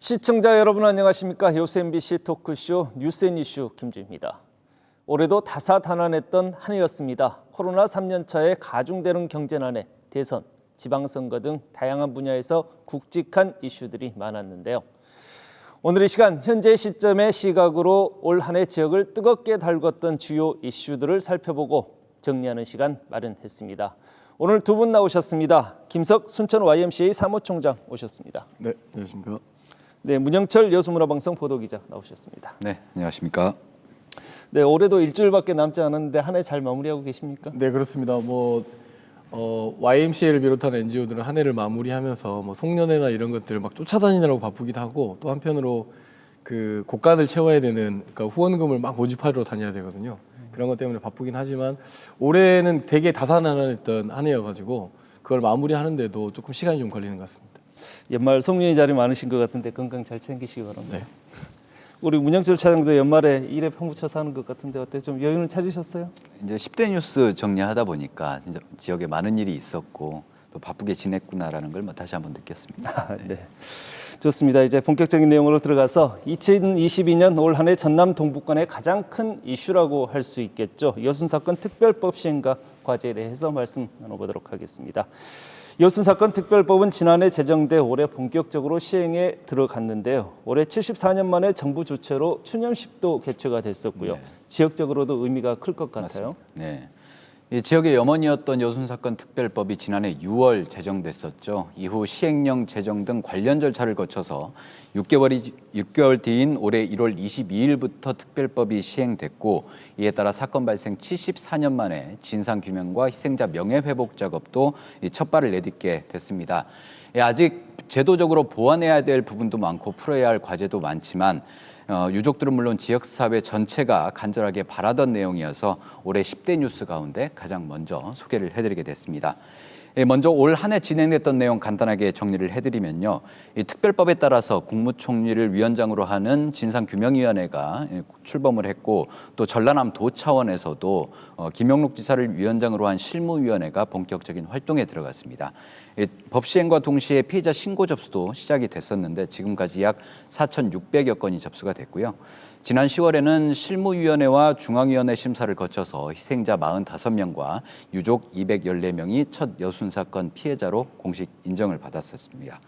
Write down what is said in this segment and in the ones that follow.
시청자 여러분 안녕하십니까? 요새 MBC 토크쇼 뉴스앤이슈 김주입니다. 올해도 다사다난했던 한 해였습니다. 코로나 3년차에 가중되는 경제난에 대선, 지방선거 등 다양한 분야에서 굵직한 이슈들이 많았는데요. 오늘 이 시간 현재 시점의 시각으로 올 한 해 지역을 뜨겁게 달궜던 주요 이슈들을 살펴보고 정리하는 시간 마련했습니다. 오늘 두 분 나오셨습니다. 김석 순천 YMCA 사무총장 오셨습니다. 네, 안녕하십니까. 네, 문영철 여수문화방송 보도기자 나오셨습니다. 네, 안녕하십니까. 네, 올해도 일주일밖에 남지 않았는데 한 해 잘 마무리하고 계십니까? 네, 그렇습니다. YMCA를 비롯한 NGO들은 한 해를 마무리하면서 송년회나 이런 것들 막 쫓아다니느라고 바쁘기도 하고, 또 한편으로 그 곳간을 채워야 되는, 그러니까 후원금을 막 모집하러 다녀야 되거든요. 그런 것 때문에 바쁘긴 하지만 올해는 되게 다사다난했던 한 해여가지고 그걸 마무리하는데도 조금 시간이 좀 걸리는 것 같습니다. 연말 송년회 자리 많으신 것 같은데 건강 잘 챙기시기 바랍니다. 네. 우리 문영철 차장도 연말에 일에 펴묻혀서 하는 것 같은데 어때? 좀 여유는 찾으셨어요? 이제 10대 뉴스 정리하다 보니까 진짜 지역에 많은 일이 있었고 또 바쁘게 지냈구나라는 걸 다시 한번 느꼈습니다. 네. 좋습니다. 이제 본격적인 내용으로 들어가서 2022년 올 한 해 전남 동북권의 가장 큰 이슈라고 할 수 있겠죠. 여순사건 특별법 시행과 과제에 대해서 말씀 나눠보도록 하겠습니다. 여순사건 특별법은 지난해 제정돼 올해 본격적으로 시행에 들어갔는데요. 올해 74년 만에 정부 주최로 추념식도 개최가 됐었고요. 네. 지역적으로도 의미가 클 것 같아요. 맞습니다. 네. 이 지역의 염원이었던 여순사건 특별법이 지난해 6월 제정됐었죠. 이후 시행령 제정 등 관련 절차를 거쳐서 6개월 뒤인 올해 1월 22일부터 특별법이 시행됐고, 이에 따라 사건 발생 74년 만에 진상규명과 희생자 명예회복 작업도 첫 발을 내딛게 됐습니다. 아직 제도적으로 보완해야 될 부분도 많고 풀어야 할 과제도 많지만 유족들은 물론 지역사회 전체가 간절하게 바라던 내용이어서 올해 10대 뉴스 가운데 가장 먼저 소개를 해드리게 됐습니다. 먼저 올 한 해 진행됐던 내용 간단하게 정리를 해드리면요. 이 특별법에 따라서 국무총리를 위원장으로 하는 진상규명위원회가 출범을 했고, 또 전라남도 차원에서도 김영록 지사를 위원장으로 한 실무위원회가 본격적인 활동에 들어갔습니다. 법 시행과 동시에 피해자 신고 접수도 시작이 됐었는데 지금까지 약 4,600여 건이 접수가 됐고요. 지난 10월에는 실무위원회와 중앙위원회 심사를 거쳐서 희생자 45명과 유족 214명이 첫 여순사건 피해자로 공식 인정을 받았었습니다.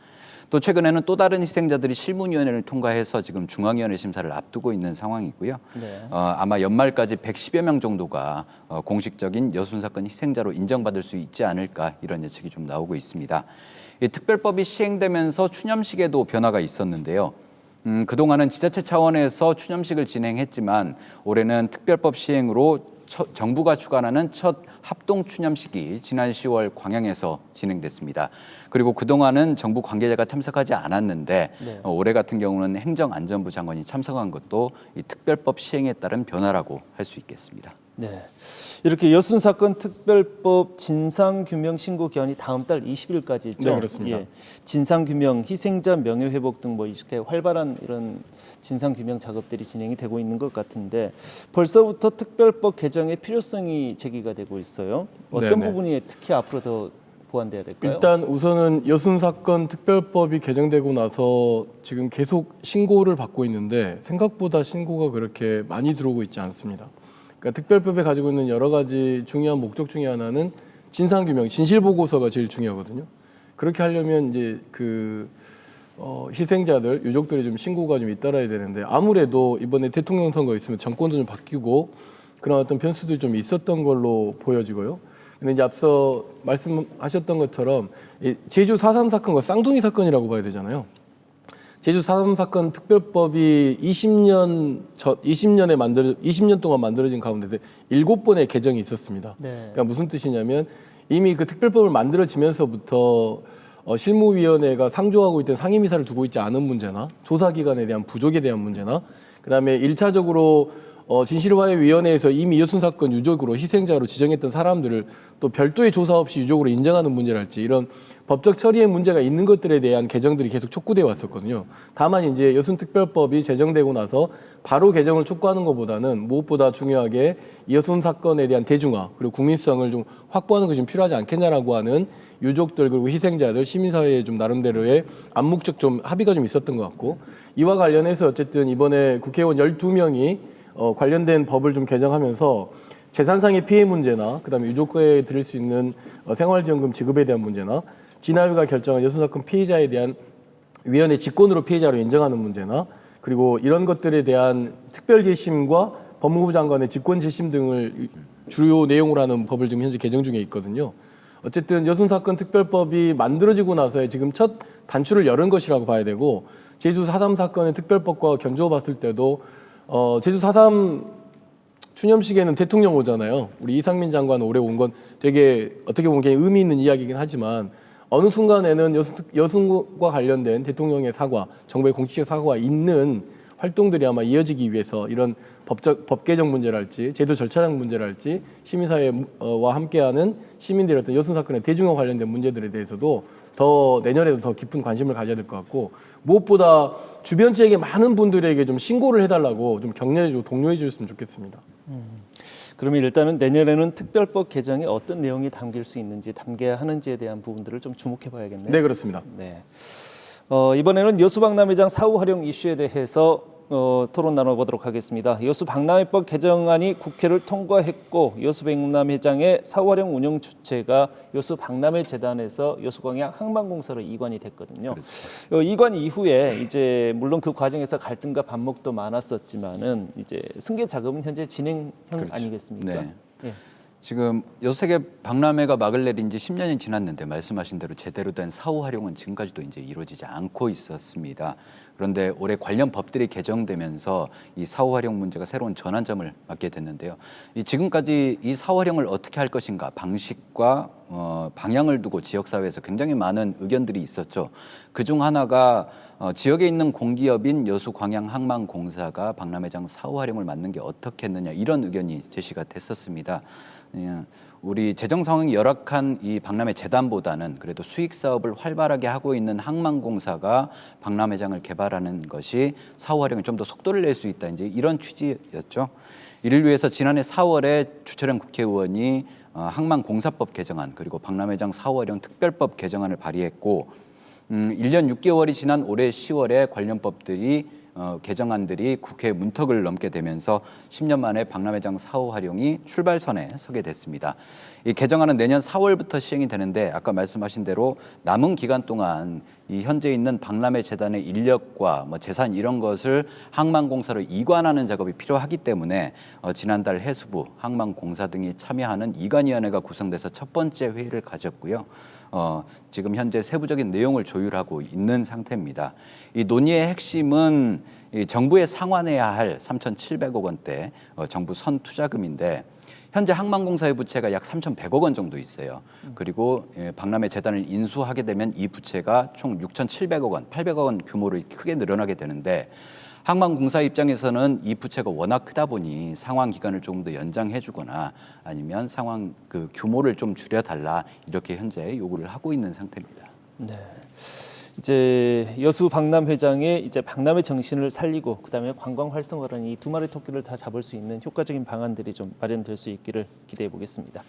또 최근에는 또 다른 희생자들이 실무위원회를 통과해서 지금 중앙위원회 심사를 앞두고 있는 상황이고요. 네. 아마 연말까지 110여 명 정도가 공식적인 여순사건 희생자로 인정받을 수 있지 않을까, 이런 예측이 좀 나오고 있습니다. 이 특별법이 시행되면서 추념식에도 변화가 있었는데요. 그동안은 지자체 차원에서 추념식을 진행했지만 올해는 특별법 시행으로 정부가 주관하는 첫 합동 추념식이 지난 10월 광양에서 진행됐습니다. 그리고 그동안은 정부 관계자가 참석하지 않았는데 네. 올해 같은 경우는 행정안전부 장관이 참석한 것도 이 특별법 시행에 따른 변화라고 할 수 있겠습니다. 네, 이렇게 여순사건 특별법 진상규명 신고 기한이 다음 달 20일까지 있죠. 네, 그렇습니다. 예, 진상규명, 희생자 명예회복 등 이렇게 활발한 이런 진상규명 작업들이 진행이 되고 있는 것 같은데 벌써부터 특별법 개정의 필요성이 제기가 되고 있어요. 어떤 네네. 부분이 특히 앞으로 더 보완돼야 될까요? 일단 우선은 여순사건 특별법이 개정되고 나서 지금 계속 신고를 받고 있는데 생각보다 신고가 그렇게 많이 들어오고 있지 않습니다. 그러니까 특별법에 가지고 있는 여러 가지 중요한 목적 중에 하나는 진상규명, 진실보고서가 제일 중요하거든요. 그렇게 하려면 이제 희생자들, 유족들이 좀 신고가 좀 잇따라야 되는데 아무래도 이번에 대통령 선거 있으면 정권도 좀 바뀌고 그런 어떤 변수들이 좀 있었던 걸로 보여지고요. 근데 이제 앞서 말씀하셨던 것처럼 제주 4.3 사건과 쌍둥이 사건이라고 봐야 되잖아요. 제주 4.3 사건 특별법이 20년 동안 만들어진 가운데서 7번의 개정이 있었습니다. 네. 그러니까 무슨 뜻이냐면 이미 그 특별법을 만들어지면서부터 실무위원회가 상조하고 있던 상임이사를 두고 있지 않은 문제나 조사기관에 대한 부족에 대한 문제나 그다음에 1차적으로 진실화해위원회에서 이미 여순사건 유족으로 희생자로 지정했던 사람들을 또 별도의 조사 없이 유족으로 인정하는 문제랄지 이런 법적 처리에 문제가 있는 것들에 대한 개정들이 계속 촉구되어 왔었거든요. 다만 이제 여순특별법이 제정되고 나서 바로 개정을 촉구하는 것보다는 무엇보다 중요하게 이 여순 사건에 대한 대중화 그리고 국민성을 좀 확보하는 것이 좀 필요하지 않겠냐라고 하는 유족들 그리고 희생자들 시민사회에 좀 나름대로의 암묵적 좀 합의가 좀 있었던 것 같고 이와 관련해서 어쨌든 이번에 국회의원 12명이 관련된 법을 좀 개정하면서 재산상의 피해 문제나 그다음에 유족에 드릴 수 있는 생활지원금 지급에 대한 문제나 진압위가 결정한 여순사건 피해자에 대한 위원회 직권으로 피해자로 인정하는 문제나 그리고 이런 것들에 대한 특별재심과 법무부 장관의 직권재심 등을 주요 내용으로 하는 법을 지금 현재 개정 중에 있거든요. 어쨌든 여순사건 특별법이 만들어지고 나서의 지금 첫 단추를 열은 것이라고 봐야 되고 제주 4.3 사건의 특별법과 견주어 봤을 때도 제주 4.3 추념식에는 대통령 오잖아요. 우리 이상민 장관 올해 온 건 되게 어떻게 보면 굉장히 의미 있는 이야기이긴 하지만 어느 순간에는 여순과 관련된 대통령의 사과, 정부의 공식적 사과가 있는 활동들이 아마 이어지기 위해서 이런 법 개정 문제랄지 제도 절차상 문제랄지 시민사회와 함께하는 시민들의 어떤 여순 사건의 대중화 관련된 문제들에 대해서도 더 내년에도 더 깊은 관심을 가져야 될 것 같고 무엇보다 주변 지역의 많은 분들에게 좀 신고를 해달라고 좀 격려해주고 독려해 주셨으면 좋겠습니다. 그러면 일단은 내년에는 특별법 개정에 어떤 내용이 담길 수 있는지 담겨야 하는지에 대한 부분들을 좀 주목해 봐야겠네요. 네, 그렇습니다. 네. 이번에는 여수박람회장 사후 활용 이슈에 대해서 토론 나눠보도록 하겠습니다. 여수박람회법 개정안이 국회를 통과했고 여수박람회장의 사후 활용 운영 주체가 여수박람회재단에서 여수광양 항만공사로 이관이 됐거든요. 그렇죠. 이관 이후에 이제 물론 그 과정에서 갈등과 반목도 많았었지만은 이제 승계 작업은 현재 진행형 그렇죠. 아니겠습니까? 네. 예. 지금 여수세계 박람회가 막을 내린 지 10년이 지났는데 말씀하신 대로 제대로 된 사후 활용은 지금까지도 이제 이루어지지 않고 있었습니다. 그런데 올해 관련 법들이 개정되면서 이 사후 활용 문제가 새로운 전환점을 맞게 됐는데요. 지금까지 이 사후 활용을 어떻게 할 것인가 방식과 방향을 두고 지역사회에서 굉장히 많은 의견들이 있었죠. 그중 하나가 지역에 있는 공기업인 여수광양항만공사가 박람회장 사후 활용을 맡는 게 어떻겠느냐 이런 의견이 제시가 됐었습니다. 우리 재정 상황이 열악한 이 박람회 재단보다는 그래도 수익 사업을 활발하게 하고 있는 항만공사가 박람회장을 개발하는 것이 사후 활용에 좀 더 속도를 낼 수 있다. 이제 이런 취지였죠. 이를 위해서 지난해 4월에 주철현 국회의원이 항만공사법 개정안 그리고 박람회장 사후 활용 특별법 개정안을 발의했고 1년 6개월이 지난 올해 10월에 관련 법들이 개정안들이 국회 문턱을 넘게 되면서 10년 만에 박람회장 사후 활용이 출발선에 서게 됐습니다. 이 개정안은 내년 4월부터 시행이 되는데 아까 말씀하신 대로 남은 기간 동안 이 현재 있는 박람회 재단의 인력과 재산 이런 것을 항만공사로 이관하는 작업이 필요하기 때문에 지난달 해수부, 항만공사 등이 참여하는 이관위원회가 구성돼서 첫 번째 회의를 가졌고요. 지금 현재 세부적인 내용을 조율하고 있는 상태입니다. 이 논의의 핵심은 이 정부에 상환해야 할 3,700억 원대 정부 선투자금인데 현재 항만공사의 부채가 약 3,100억 원 정도 있어요. 그리고 박람회 재단을 인수하게 되면 이 부채가 총 6,700억 원, 800억 원 규모로 크게 늘어나게 되는데 항만공사 입장에서는 이 부채가 워낙 크다 보니 상환 기간을 조금 더 연장해주거나 아니면 상환 그 규모를 좀 줄여달라 이렇게 현재 요구를 하고 있는 상태입니다. 네. 이제 여수 박람회장의 이제 박람회 정신을 살리고 그다음에 관광 활성화라는 이 두 마리 토끼를 다 잡을 수 있는 효과적인 방안들이 좀 마련될 수 있기를 기대해 보겠습니다.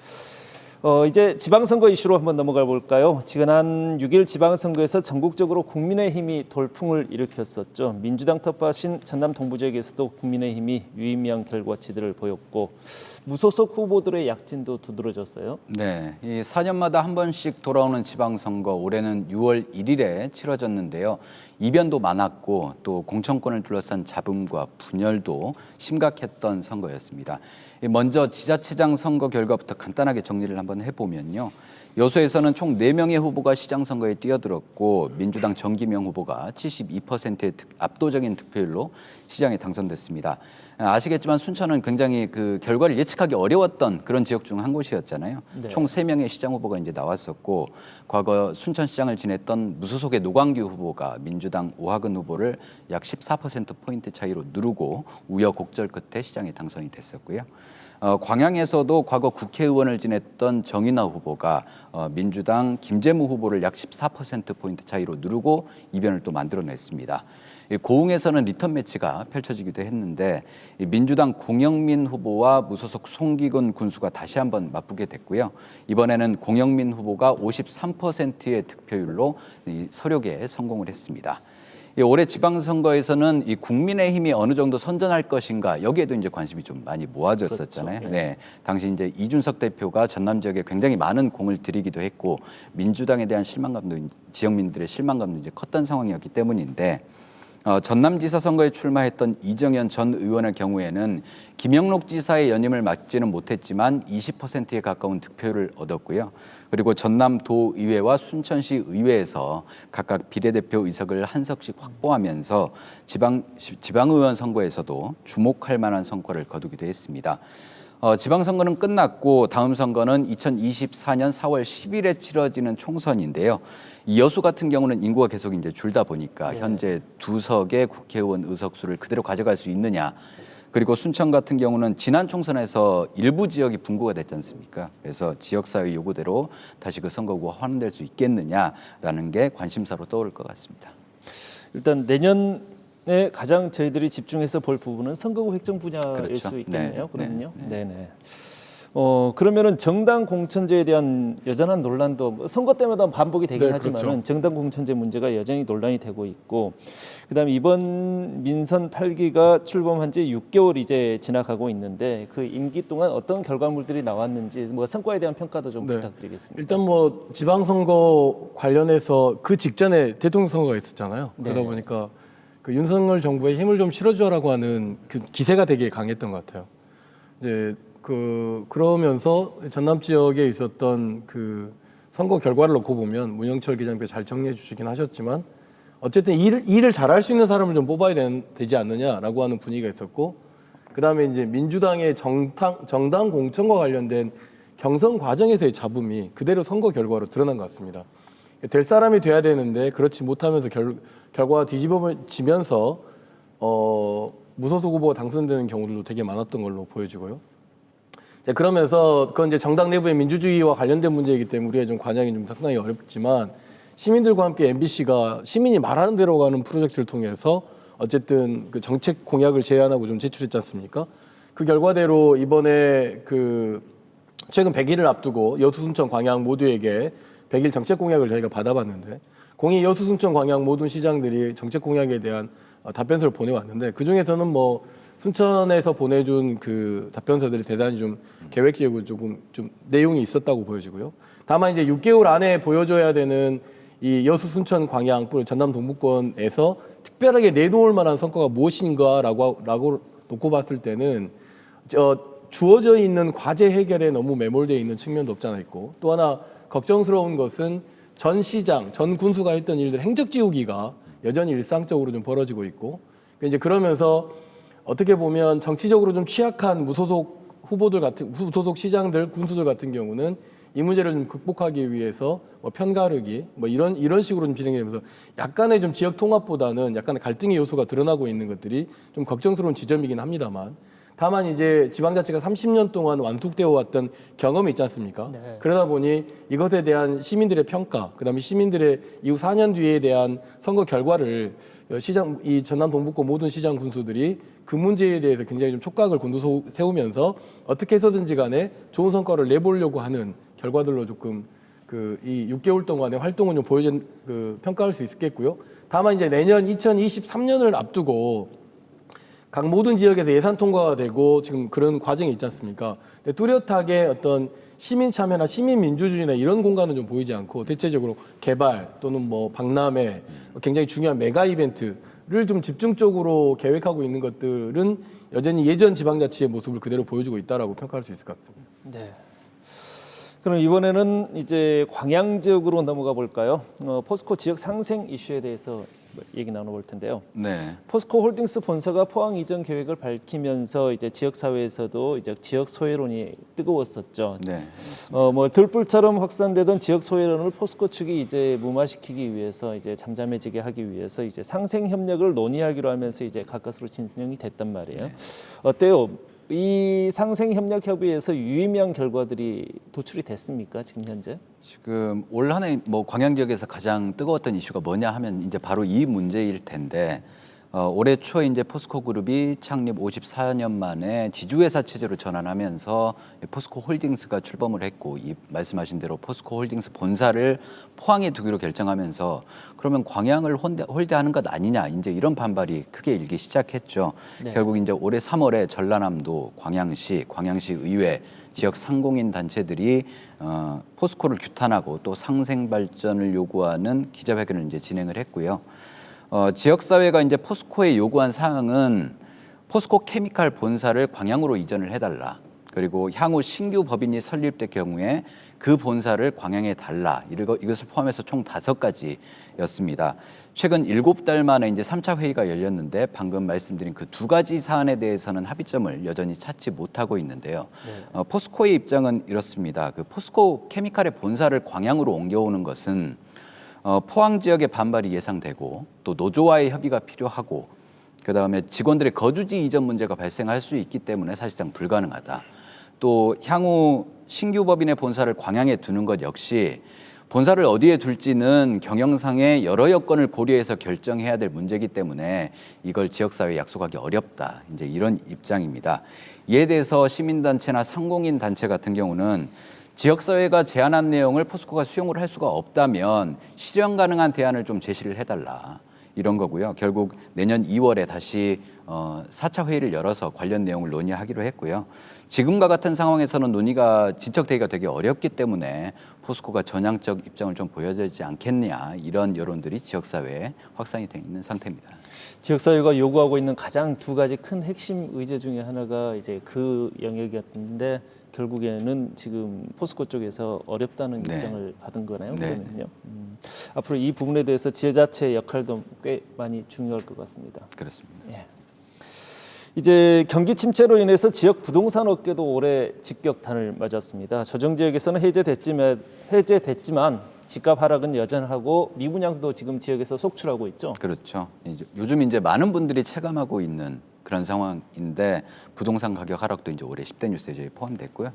이제 지방선거 이슈로 한번 넘어가 볼까요? 지난 6일 지방선거에서 전국적으로 국민의힘이 돌풍을 일으켰었죠. 민주당 텃밭인 전남 동부지역에서도 국민의힘이 유의미한 결과치들을 보였고 무소속 후보들의 약진도 두드러졌어요. 네, 이 4년마다 한 번씩 돌아오는 지방선거 올해는 6월 1일에 치러졌는데요. 이변도 많았고 또 공천권을 둘러싼 잡음과 분열도 심각했던 선거였습니다. 먼저 지자체장 선거 결과부터 간단하게 정리를 한번 해보면요. 여수에서는 총 4명의 후보가 시장 선거에 뛰어들었고 민주당 정기명 후보가 72%의 압도적인 득표율로 시장에 당선됐습니다. 아시겠지만 순천은 굉장히 그 결과를 예측하기 어려웠던 그런 지역 중 한 곳이었잖아요. 네. 총 3명의 시장 후보가 이제 나왔었고 과거 순천시장을 지냈던 무소속의 노광규 후보가 민주당 오하근 후보를 약 14%포인트 차이로 누르고 우여곡절 끝에 시장에 당선이 됐었고요. 광양에서도 과거 국회의원을 지냈던 정인화 후보가 민주당 김재무 후보를 약 14%포인트 차이로 누르고 이변을 또 만들어냈습니다. 고흥에서는 리턴 매치가 펼쳐지기도 했는데 민주당 공영민 후보와 무소속 송기근 군수가 다시 한번 맞붙게 됐고요. 이번에는 공영민 후보가 53%의 득표율로 서력에 성공을 했습니다. 올해 지방선거에서는 이 국민의힘이 어느 정도 선전할 것인가 여기에도 이제 관심이 좀 많이 모아졌었잖아요. 그렇죠. 네, 당시 이제 이준석 대표가 전남 지역에 굉장히 많은 공을 들이기도 했고 민주당에 대한 실망감도 지역민들의 실망감도 이제 컸던 상황이었기 때문인데. 전남지사 선거에 출마했던 이정현 전 의원의 경우에는 김영록 지사의 연임을 막지는 못했지만 20%에 가까운 득표율을 얻었고요. 그리고 전남도의회와 순천시 의회에서 각각 비례대표 의석을 한 석씩 확보하면서 지방의원 선거에서도 주목할 만한 성과를 거두기도 했습니다. 지방선거는 끝났고 다음 선거는 2024년 4월 10일에 치러지는 총선인데요. 이 여수 같은 경우는 인구가 계속 이제 줄다 보니까 현재 2석의 국회의원 의석수를 그대로 가져갈 수 있느냐. 그리고 순천 같은 경우는 지난 총선에서 일부 지역이 분구가 됐지 않습니까? 그래서 지역사회 요구대로 다시 그 선거구가 환원될 수 있겠느냐라는 게 관심사로 떠오를 것 같습니다. 일단 내년에 가장 저희들이 집중해서 볼 부분은 선거구 획정 분야일 그렇죠. 수 있겠네요. 네, 그러면요. 네, 네네. 그러면은 정당 공천제에 대한 여전한 논란도 선거 때마다 반복이 되긴 네, 하지만은 그렇죠. 정당 공천제 문제가 여전히 논란이 되고 있고, 그다음에 이번 민선 8기가 출범한 지 6개월 이제 지나가고 있는데 그 임기 동안 어떤 결과물들이 나왔는지 뭐 성과에 대한 평가도 좀 네. 부탁드리겠습니다. 일단 뭐 지방선거 관련해서 그 직전에 대통령 선거가 있었잖아요. 그러다 네. 보니까 그 윤석열 정부에 힘을 좀 실어주라고 하는 그 기세가 되게 강했던 것 같아요. 이제 그러면서 전남 지역에 있었던 그 선거 결과를 놓고 보면 문영철 기자님께서 잘 정리해 주시긴 하셨지만 어쨌든 일을 잘할 수 있는 사람을 좀 뽑아야 되지 않느냐라고 하는 분위기가 있었고, 그다음에 이제 민주당의 정당 공천과 관련된 경선 과정에서의 잡음이 그대로 선거 결과로 드러난 것 같습니다. 될 사람이 돼야 되는데 그렇지 못하면서 결과가 뒤집어지면서 무소속 후보가 당선되는 경우들도 되게 많았던 걸로 보여지고요. 그러면서 그건 이제 정당 내부의 민주주의와 관련된 문제이기 때문에 우리가 좀 관장이 좀 상당히 어렵지만, 시민들과 함께 MBC가 시민이 말하는 대로 가는 프로젝트를 통해서 어쨌든 그 정책 공약을 제안하고 좀 제출했지 않습니까? 그 결과대로 이번에 그 최근 100일을 앞두고 여수, 순천, 광양 모두에게 100일 정책 공약을 저희가 받아봤는데, 공이 여수, 순천, 광양 모든 시장들이 정책 공약에 대한 답변서를 보내왔는데, 그 중에서는 뭐 순천에서 보내준 그 답변서들이 대단히 좀 계획적이고 조금 좀 내용이 있었다고 보여지고요. 다만 이제 6개월 안에 보여줘야 되는 이 여수, 순천, 광양, 전남 동부권에서 특별하게 내놓을 만한 성과가 무엇인가라고 놓고 봤을 때는 주어져 있는 과제 해결에 너무 매몰되어 있는 측면도 없지 않아 있고, 또 하나 걱정스러운 것은 전 시장, 전 군수가 했던 일들 행적 지우기가 여전히 일상적으로 좀 벌어지고 있고, 이제 그러면서 어떻게 보면 정치적으로 좀 취약한 무소속 후보들 같은 무소속 시장들, 군수들 같은 경우는 이 문제를 좀 극복하기 위해서 뭐 편가르기 뭐 이런 식으로 좀 진행되면서 약간의 좀 지역 통합보다는 약간의 갈등의 요소가 드러나고 있는 것들이 좀 걱정스러운 지점이긴 합니다만, 다만 이제 지방자치가 30년 동안 완숙되어 왔던 경험이 있지 않습니까? 네. 그러다 보니 이것에 대한 시민들의 평가, 그다음에 시민들의 이후 4년 뒤에 대한 선거 결과를 이 전남 동북권 모든 시장 군수들이 그 문제에 대해서 굉장히 좀 촉각을 곤두세우면서 어떻게 해서든지 간에 좋은 성과를 내보려고 하는 결과들로 조금 이 6개월 동안의 활동을 좀 평가할 수 있겠고요. 다만 이제 내년 2023년을 앞두고 각 모든 지역에서 예산 통과가 되고 지금 그런 과정이 있지 않습니까? 근데 뚜렷하게 어떤 시민 참여나 시민 민주주의나 이런 공간은 좀 보이지 않고, 대체적으로 개발 또는 뭐 박람회, 굉장히 중요한 메가 이벤트를 좀 집중적으로 계획하고 있는 것들은 여전히 예전 지방자치의 모습을 그대로 보여주고 있다라고 평가할 수 있을 것 같습니다. 네. 그럼 이번에는 이제 광양 지역으로 넘어가 볼까요? 포스코 지역 상생 이슈에 대해서 얘기 나눠볼 텐데요. 네. 포스코 홀딩스 본사가 포항 이전 계획을 밝히면서 이제 지역 사회에서도 이제 지역 소외론이 뜨거웠었죠. 네. 뭐 들불처럼 확산되던 지역 소외론을 포스코 측이 이제 무마시키기 위해서 이제 잠잠해지게 하기 위해서 이제 상생 협력을 논의하기로 하면서 이제 가까스로 진행이 됐단 말이에요. 네. 어때요? 이 상생협력협의회에서 유의미한 결과들이 도출이 됐습니까? 지금 현재? 지금 올 한 해 뭐 광양 지역에서 가장 뜨거웠던 이슈가 뭐냐 하면 이제 바로 이 문제일 텐데 올해 초에 이제 포스코 그룹이 창립 54년 만에 지주회사 체제로 전환하면서 포스코 홀딩스가 출범을 했고 이 말씀하신 대로 포스코 홀딩스 본사를 포항에 두기로 결정하면서 그러면 광양을 홀대하는 것 아니냐 이제 이런 반발이 크게 일기 시작했죠. 네. 결국 이제 올해 3월에 전라남도 광양시 의회 지역 상공인 단체들이 포스코를 규탄하고 또 상생 발전을 요구하는 기자회견을 이제 진행을 했고요. 지역사회가 이제 포스코에 요구한 사항은 포스코 케미칼 본사를 광양으로 이전을 해달라. 그리고 향후 신규 법인이 설립될 경우에 그 본사를 광양에 달라. 이것을 포함해서 총 5가지였습니다. 최근 7달 만에 이제 3차 회의가 열렸는데 방금 말씀드린 그 2가지 사안에 대해서는 합의점을 여전히 찾지 못하고 있는데요. 네. 포스코의 입장은 이렇습니다. 그 포스코 케미칼의 본사를 광양으로 옮겨오는 것은 포항 지역의 반발이 예상되고 또 노조와의 협의가 필요하고 그다음에 직원들의 거주지 이전 문제가 발생할 수 있기 때문에 사실상 불가능하다. 또 향후 신규 법인의 본사를 광양에 두는 것 역시 본사를 어디에 둘지는 경영상의 여러 여건을 고려해서 결정해야 될 문제이기 때문에 이걸 지역사회에 약속하기 어렵다. 이제 이런 입장입니다. 이에 대해서 시민단체나 상공인 단체 같은 경우는 지역사회가 제안한 내용을 포스코가 수용을 할 수가 없다면 실현 가능한 대안을 좀 제시를 해달라. 이런 거고요. 결국 내년 2월에 다시 4차 회의를 열어서 관련 내용을 논의하기로 했고요. 지금과 같은 상황에서는 진척되기가 되게 어렵기 때문에 포스코가 전향적 입장을 좀 보여야 되지 않겠냐 이런 여론들이 지역사회에 확산이 돼 있는 상태입니다. 지역사회가 요구하고 있는 가장 2가지 큰 핵심 의제 중에 하나가 이제 그 영역이었는데 결국에는 지금 포스코 쪽에서 어렵다는 네. 입장을 받은 거나요? 네. 그러면요. 앞으로 이 부분에 대해서 지자체의 역할도 꽤 많이 중요할 것 같습니다. 그렇습니다. 예. 이제 경기 침체로 인해서 지역 부동산 업계도 올해 직격탄을 맞았습니다. 조정 지역에서는 해제됐지만 집값 하락은 여전하고 미분양도 지금 지역에서 속출하고 있죠. 그렇죠. 요즘 이제 많은 분들이 체감하고 있는 그런 상황인데 부동산 가격 하락도 이제 올해 10대 뉴스에 포함됐고요.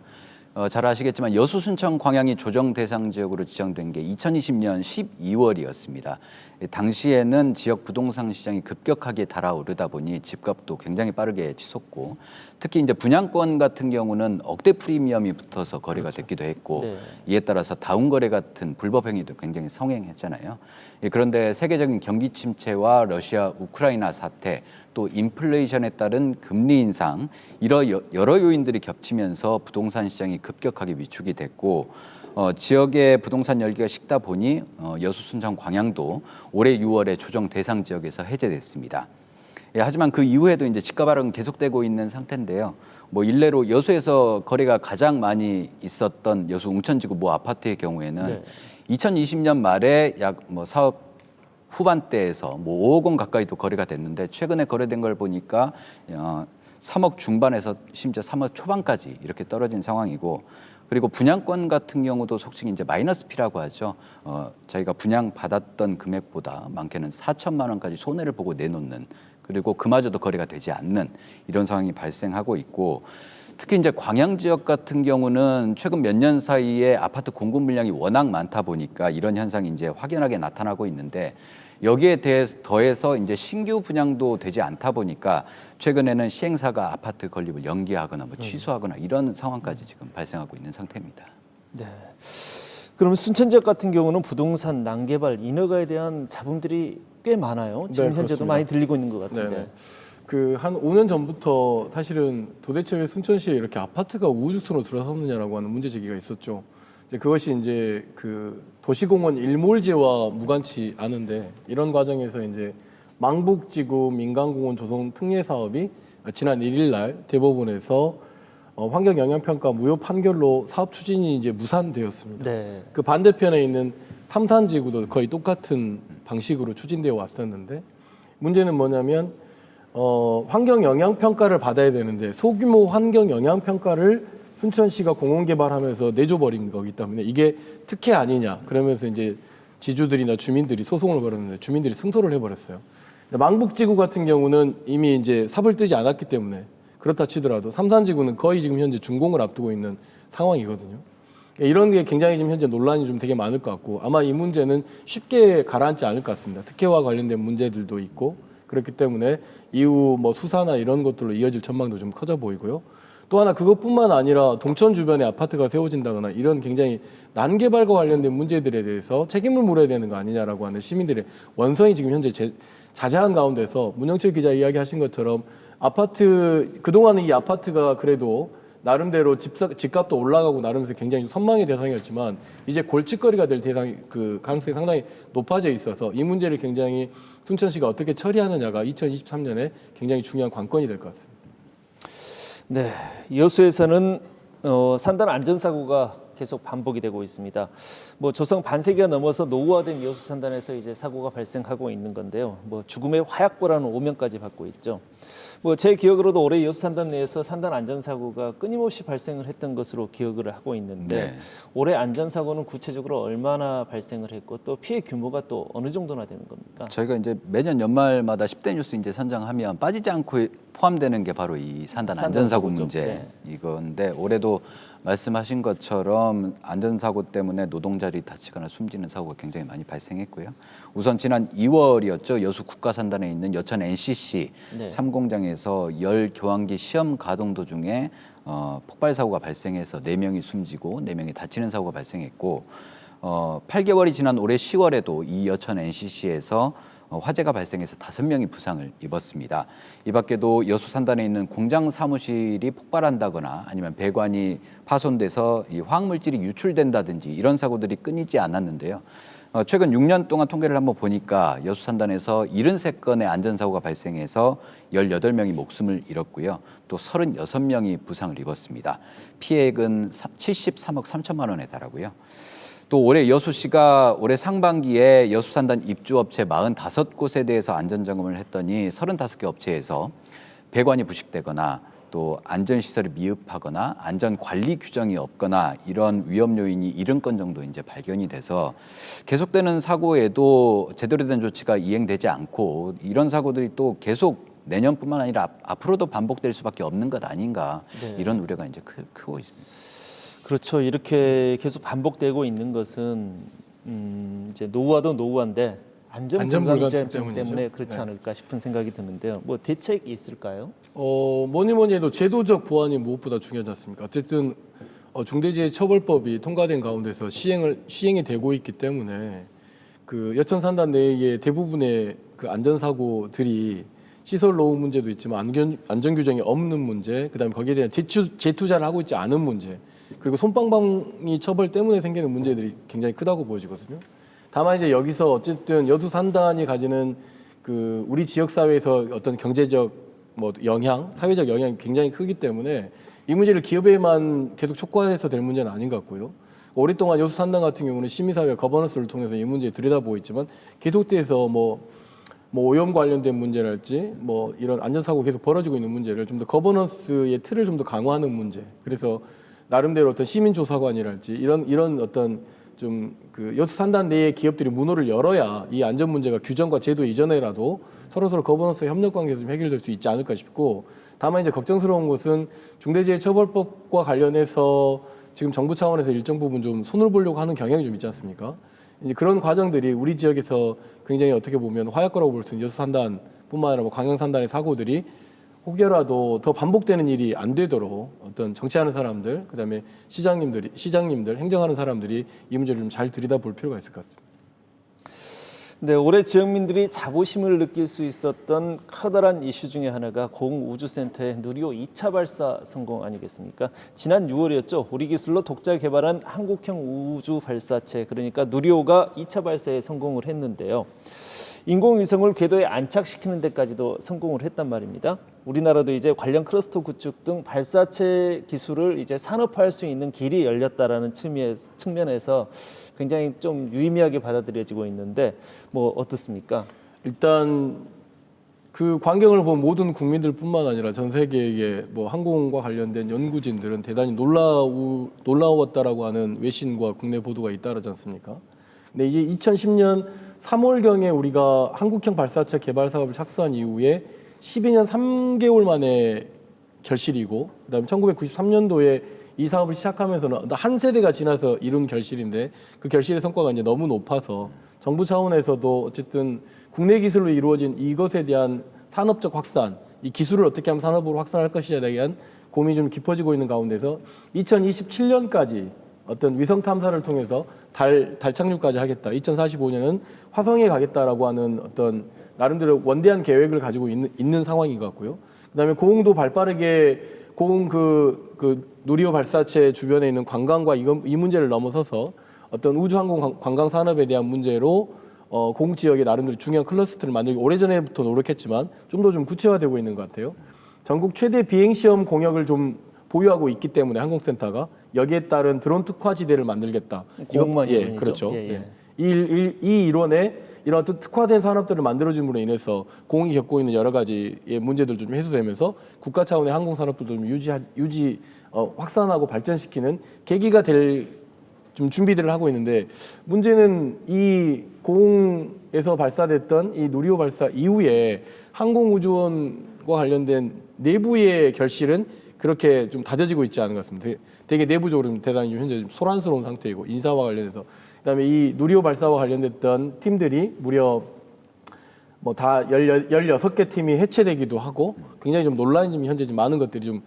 잘 아시겠지만 여수, 순천, 광양이 조정 대상 지역으로 지정된 게 2020년 12월이었습니다. 당시에는 지역 부동산 시장이 급격하게 달아오르다 보니 집값도 굉장히 빠르게 치솟고 특히 이제 분양권 같은 경우는 억대 프리미엄이 붙어서 거래가 됐기도 했고 네. 이에 따라서 다운 거래 같은 불법 행위도 굉장히 성행했잖아요. 그런데 세계적인 경기 침체와 러시아 우크라이나 사태 또 인플레이션에 따른 금리 인상 여러 요인들이 겹치면서 부동산 시장이 급격하게 위축이 됐고 지역의 부동산 열기가 식다 보니 여수, 순천, 광양도 올해 6월에 조정 대상 지역에서 해제됐습니다. 하지만 그 이후에도 이제 집값 하락은 계속되고 있는 상태인데요. 뭐 일례로 여수에서 거래가 가장 많이 있었던 여수 웅천지구 모 아파트의 경우에는 네. 2020년 말에 약 뭐 4억 후반대에서 뭐 5억 원 가까이도 거래가 됐는데 최근에 거래된 걸 보니까 3억 중반에서 심지어 3억 초반까지 이렇게 떨어진 상황이고 그리고 분양권 같은 경우도 속칭 이제 마이너스 피라고 하죠. 저희가 분양 받았던 금액보다 많게는 4천만 원까지 손해를 보고 내놓는 그리고 그마저도 거래가 되지 않는 이런 상황이 발생하고 있고 특히 이제 광양 지역 같은 경우는 최근 몇 년 사이에 아파트 공급 물량이 워낙 많다 보니까 이런 현상이 이제 확연하게 나타나고 있는데 여기에 더해서 이제 신규 분양도 되지 않다 보니까 최근에는 시행사가 아파트 건립을 연기하거나 뭐 취소하거나 이런 상황까지 지금 발생하고 있는 상태입니다. 네. 그러면 순천 지역 같은 경우는 부동산 난개발 인허가에 대한 잡음들이 꽤 많아요. 지금 네, 현재도 그렇습니다. 많이 들리고 있는 것 같은데. 네네. 그 한 5년 전부터 사실은 도대체 왜 순천시에 이렇게 아파트가 우후죽순으로 들어섰느냐라고 하는 문제 제기가 있었죠. 이제 그것이 이제 그 도시공원 일몰제와 무관치 않은데 이런 과정에서 이제 망북지구 민간공원 조성 특례 사업이 지난 1일 날 대법원에서 환경 영향평가 무효 판결로 사업 추진이 이제 무산되었습니다. 네. 그 반대편에 있는 삼산지구도 거의 똑같은 방식으로 추진되어 왔었는데 문제는 뭐냐면 환경 영향 평가를 받아야 되는데 소규모 환경 영향 평가를 순천시가 공원개발하면서 내줘버린 거기 때문에 이게 특혜 아니냐 그러면서 이제 지주들이나 주민들이 소송을 걸었는데 주민들이 승소를 해버렸어요. 망북지구 같은 경우는 이미 이제 삽을 뜨지 않았기 때문에 그렇다 치더라도 삼산지구는 거의 지금 현재 준공을 앞두고 있는 상황이거든요. 이런 게 굉장히 지금 현재 논란이 좀 되게 많을 것 같고 아마 이 문제는 쉽게 가라앉지 않을 것 같습니다. 특혜와 관련된 문제들도 있고 그렇기 때문에 이후 뭐 수사나 이런 것들로 이어질 전망도 좀 커져 보이고요. 또 하나 그것뿐만 아니라 동천 주변에 아파트가 세워진다거나 이런 굉장히 난개발과 관련된 문제들에 대해서 책임을 물어야 되는 거 아니냐라고 하는 시민들의 원성이 지금 현재 자자한 가운데서 문영철 기자 이야기하신 것처럼 아파트 그동안은 이 아파트가 그래도 나름대로 집값도 올라가고 나름대로 굉장히 선망의 대상이었지만 이제 골칫거리가 될 대상이 그 가능성이 상당히 높아져 있어서 이 문제를 굉장히 순천시가 어떻게 처리하느냐가 2023년에 굉장히 중요한 관건이 될 것 같습니다. 네, 여수에서는 산단 안전사고가 계속 반복이 되고 있습니다. 뭐 조성 반세기가 넘어서 노후화된 여수 산단에서 이제 사고가 발생하고 있는 건데요. 뭐 죽음의 화약고라는 오명까지 받고 있죠. 뭐 제 기억으로도 올해 여수 산단 내에서 산단 안전사고가 끊임없이 발생을 했던 것으로 기억을 하고 있는데 네. 올해 안전사고는 구체적으로 얼마나 발생을 했고 또 피해 규모가 또 어느 정도나 되는 겁니까? 저희가 이제 매년 연말마다 10대 뉴스 이제 선정하면 빠지지 않고 포함되는 게 바로 이 산단 안전사고 사고죠. 문제 네. 이건데 올해도 말씀하신 것처럼 안전사고 때문에 노동자들이 다치거나 숨지는 사고가 굉장히 많이 발생했고요. 우선 지난 2월이었죠. 여수 국가산단에 있는 여천 NCC 네. 3공장에서 열 교환기 시험 가동 도중에 폭발 사고가 발생해서 4명이 숨지고 4명이 다치는 사고가 발생했고 8개월이 지난 올해 10월에도 이 여천 NCC에서 화재가 발생해서 5명이 부상을 입었습니다. 이 밖에도 여수 산단에 있는 공장 사무실이 폭발한다거나 아니면 배관이 파손돼서 이 화학물질이 유출된다든지 이런 사고들이 끊이지 않았는데요. 최근 6년 동안 통계를 한번 보니까 여수 산단에서 73건의 안전사고가 발생해서 18명이 목숨을 잃었고요. 또 36명이 부상을 입었습니다. 피해액은 73억 3천만 원에 달하고요. 또 올해 여수시가 올해 상반기에 여수산단 입주업체 45곳에 대해서 안전점검을 했더니 35개 업체에서 배관이 부식되거나 또 안전시설이 미흡하거나 안전관리 규정이 없거나 이런 위험 요인이 70건 정도 이제 발견이 돼서 계속되는 사고에도 제대로 된 조치가 이행되지 않고 이런 사고들이 또 계속 내년뿐만 아니라 앞으로도 반복될 수밖에 없는 것 아닌가 네. 이런 우려가 이제 크고 있습니다. 그렇죠. 이렇게 계속 반복되고 있는 것은 이제 노후화도 노후화인데 안전불감증 때문이죠. 때문에 그렇지 네. 않을까 싶은 생각이 드는데요. 뭐 대책이 있을까요? 뭐니 해도 제도적 보완이 무엇보다 중요하지 않습니까? 어쨌든 중대재해처벌법이 통과된 가운데서 시행이 되고 있기 때문에 그 여천 산단 내의 대부분의 그 안전사고들이 시설 노후 문제도 있지만 안전 규정이 없는 문제, 그다음에 거기에 대한 재투자를 하고 있지 않은 문제, 그리고 솜방망이 처벌 때문에 생기는 문제들이 굉장히 크다고 보여지거든요. 다만 이제 여기서 어쨌든 여수 산단이 가지는 그 우리 지역 사회에서 어떤 경제적 뭐 영향, 사회적 영향이 굉장히 크기 때문에 이 문제를 기업에만 계속 촉구해서 될 문제는 아닌 것 같고요. 오랫동안 여수 산단 같은 경우는 시민사회 거버넌스를 통해서 이 문제 들여다보고 있지만 계속돼서 뭐 오염 관련된 문제랄지 뭐 이런 안전사고 계속 벌어지고 있는 문제를 좀 더 거버넌스의 틀을 좀 더 강화하는 문제. 그래서 나름대로 어떤 시민조사관이랄지 이런 어떤 좀 그 여수 산단 내의 기업들이 문호를 열어야 이 안전 문제가 규정과 제도 이전에라도 서로 거버넌스 협력 관계에서 좀 해결될 수 있지 않을까 싶고, 다만 이제 걱정스러운 것은 중대재해처벌법과 관련해서 지금 정부 차원에서 일정 부분 좀 손을 보려고 하는 경향이 좀 있지 않습니까? 이제 그런 과정들이 우리 지역에서 굉장히 어떻게 보면 화약고라고 볼 수 있는 여수 산단뿐만 아니라 뭐 광양 산단의 사고들이 혹여라도 더 반복되는 일이 안 되도록 어떤 정치하는 사람들, 그다음에 시장님들, 행정하는 사람들이 이 문제를 좀 잘 들여다볼 필요가 있을 것 같습니다. 네, 올해 지역민들이 자부심을 느낄 수 있었던 커다란 이슈 중에 하나가 공우주센터의 누리호 2차 발사 성공 아니겠습니까? 지난 6월이었죠. 우리 기술로 독자 개발한 한국형 우주 발사체, 그러니까 누리호가 2차 발사에 성공을 했는데요. 인공위성을 궤도에 안착시키는 데까지도 성공을 했단 말입니다. 우리나라도 이제 관련 클러스터 구축 등 발사체 기술을 이제 산업화할 수 있는 길이 열렸다라는 측면에서 굉장히 좀 유의미하게 받아들여지고 있는데 뭐 어떻습니까? 일단 그 광경을 본 모든 국민들뿐만 아니라 전 세계의 뭐 항공과 관련된 연구진들은 대단히 놀라웠다라고 하는 외신과 국내 보도가 잇따르지 않습니까? 근데 이게 2010년 3월경에 우리가 한국형 발사체 개발 사업을 착수한 이후에 12년 3개월 만에 결실이고 그다음에 1993년도에 이 사업을 시작하면서는 한 세대가 지나서 이룬 결실인데 그 결실의 성과가 이제 너무 높아서 정부 차원에서도 어쨌든 국내 기술로 이루어진 이것에 대한 산업적 확산, 이 기술을 어떻게 하면 산업으로 확산할 것이냐에 대한 고민이 좀 깊어지고 있는 가운데서 2027년까지 어떤 위성 탐사를 통해서 달 착륙까지 하겠다. 2045년은 화성에 가겠다라고 하는 어떤 나름대로 원대한 계획을 가지고 있는 상황인 것 같고요. 그다음에 고흥도 발빠르게 고흥 그 누리호 발사체 주변에 있는 관광과 이 문제를 넘어서서 어떤 우주항공 관광 산업에 대한 문제로 고흥 지역에 나름대로 중요한 클러스터를 만들기 오래전에부터 노력했지만 좀 더 좀 구체화되고 있는 것 같아요. 전국 최대 비행시험 공역을 좀 보유하고 있기 때문에 항공센터가 여기에 따른 드론 특화지대를 만들겠다. 고흥만 예, 이론이죠. 그렇죠. 예, 예. 이 이론에 이런 어떤 특화된 산업들을 만들어줌으로 인해서 공이 겪고 있는 여러 가지의 문제들도 좀 해소되면서 국가 차원의 항공 산업도 좀 확산하고 발전시키는 계기가 될 좀 준비들을 하고 있는데 문제는 이 고흥에서 발사됐던 이 누리호 발사 이후에 항공우주원과 관련된 내부의 결실은 그렇게 좀 다져지고 있지 않은 것 같습니다. 되게 내부적으로 대단히 좀 현재 좀 소란스러운 상태이고 인사와 관련해서 그다음에 이 누리호 발사와 관련됐던 팀들이 무려 뭐 다 16개 팀이 해체되기도 하고 굉장히 좀 논란이 좀 현재 좀 많은 것들이 좀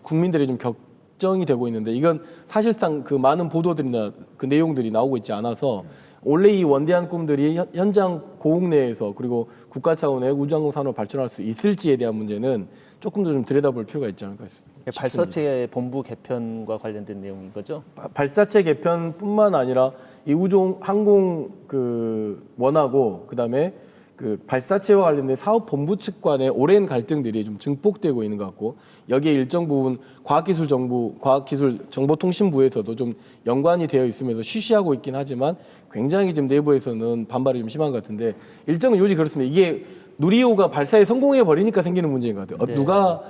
국민들이 좀 걱정이 되고 있는데 이건 사실상 그 많은 보도들이나 그 내용들이 나오고 있지 않아서 원래 이 원대한 꿈들이 현장 고흥 내에서 그리고 국가 차원의 우주항공 산업을 발전할 수 있을지에 대한 문제는 조금 더 좀 들여다볼 필요가 있지 않을까 싶습니다. 발사체 본부 개편과 관련된 내용인 거죠? 발사체 개편뿐만 아니라 이 우주 항공 그 원하고 그다음에 그 발사체와 관련된 사업 본부 측 간의 오랜 갈등들이 좀 증폭되고 있는 것 같고 여기에 일정 부분 과학기술정보통신부에서도 좀 연관이 되어 있으면서 쉬쉬하고 있긴 하지만 굉장히 지금 내부에서는 반발이 좀 심한 것 같은데 일정은 요지 그렇습니다. 이게 누리호가 발사에 성공해 버리니까 생기는 문제인 것 같아요. 네. 누가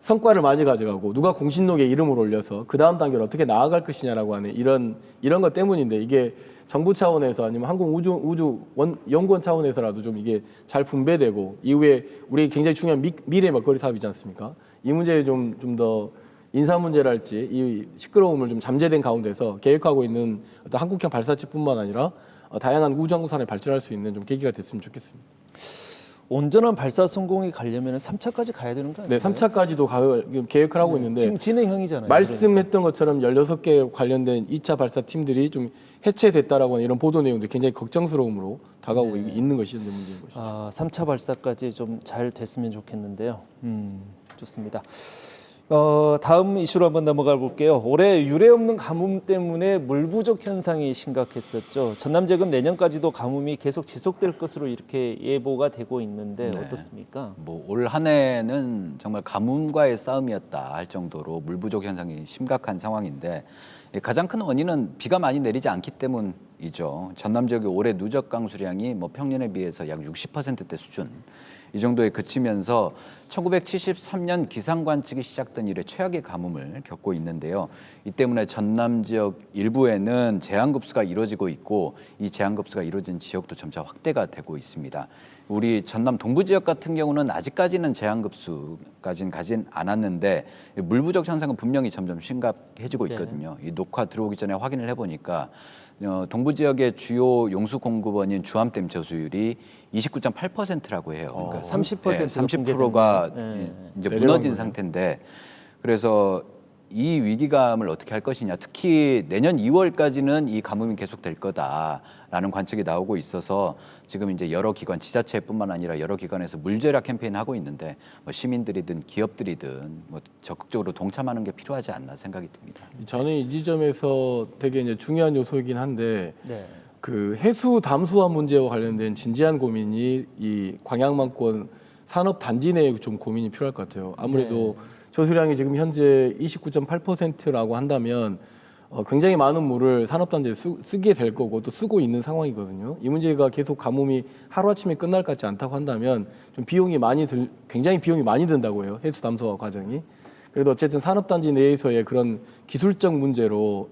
성과를 많이 가져가고 누가 공신록에 이름을 올려서 그 다음 단계를 어떻게 나아갈 것이냐라고 하는 이런 것 때문인데 이게 정부 차원에서 아니면 항공우주연구원 차원에서라도 좀 이게 잘 분배되고 이후에 우리 굉장히 중요한 미래 먹거리 사업이지 않습니까? 이 문제에 좀 더 인사 문제랄지 이 시끄러움을 좀 잠재된 가운데서 계획하고 있는 어떤 한국형 발사체뿐만 아니라 다양한 우주항공 산업에 발전할 수 있는 좀 계기가 됐으면 좋겠습니다. 온전한 발사 성공이 가려면 3차까지 가야 되는 거 아니에요? 네, 3차까지도 계획을 하고 있는데 지금 진행형이잖아요. 말씀했던 것처럼 16개 관련된 2차 발사 팀들이 좀 해체됐다라고 하는 이런 보도 내용도 굉장히 걱정스러움으로 다가오고 있는 것이 현재 문제인 것이죠. 3차 발사까지 좀 잘 됐으면 좋겠는데요. 좋습니다. 다음 이슈로 한번 넘어가 볼게요. 올해 유례 없는 가뭄 때문에 물 부족 현상이 심각했었죠. 전남지역은 내년까지도 가뭄이 계속 지속될 것으로 이렇게 예보가 되고 있는데 네. 어떻습니까? 뭐 올 한 해는 정말 가뭄과의 싸움이었다 할 정도로 물 부족 현상이 심각한 상황인데 가장 큰 원인은 비가 많이 내리지 않기 때문이죠. 전남 지역의 올해 누적 강수량이 뭐 평년에 비해서 약 60%대 수준. 이 정도에 그치면서 1973년 기상 관측이 시작된 이래 최악의 가뭄을 겪고 있는데요. 이 때문에 전남 지역 일부에는 제한급수가 이루어지고 있고 이 제한급수가 이루어진 지역도 점차 확대가 되고 있습니다. 우리 전남 동부 지역 같은 경우는 아직까지는 제한급수까지는 가진 않았는데 물 부족 현상은 분명히 점점 심각해지고 있거든요. 이 녹화 들어오기 전에 확인을 해보니까 동부 지역의 주요 용수 공급원인 주암댐 저수율이 29.8%라고 해요. 그러니까 30%가 이제 무너진 상태인데 그래서 이 위기감을 어떻게 할 것이냐. 특히 내년 2월까지는 이 가뭄이 계속될 거다라는 관측이 나오고 있어서 지금 이제 여러 기관, 지자체뿐만 아니라 여러 기관에서 물절약 캠페인을 하고 있는데 뭐 시민들이든 기업들이든 뭐 적극적으로 동참하는 게 필요하지 않나 생각이 듭니다. 저는 이 지점에서 되게 이제 중요한 요소이긴 한데 네. 그 해수 담수화 문제와 관련된 진지한 고민이 이 광양만권 산업 단지 내에 좀 고민이 필요할 것 같아요. 아무래도 저수량이 지금 현재 29.8%라고 한다면 굉장히 많은 물을 산업단지에 쓰게 될 거고 또 쓰고 있는 상황이거든요. 이 문제가 계속 가뭄이 하루아침에 끝날 것 같지 않다고 한다면 좀 굉장히 비용이 많이 든다고 해요. 해수 담수화 과정이. 그래도 어쨌든 산업단지 내에서의 그런 기술적 문제로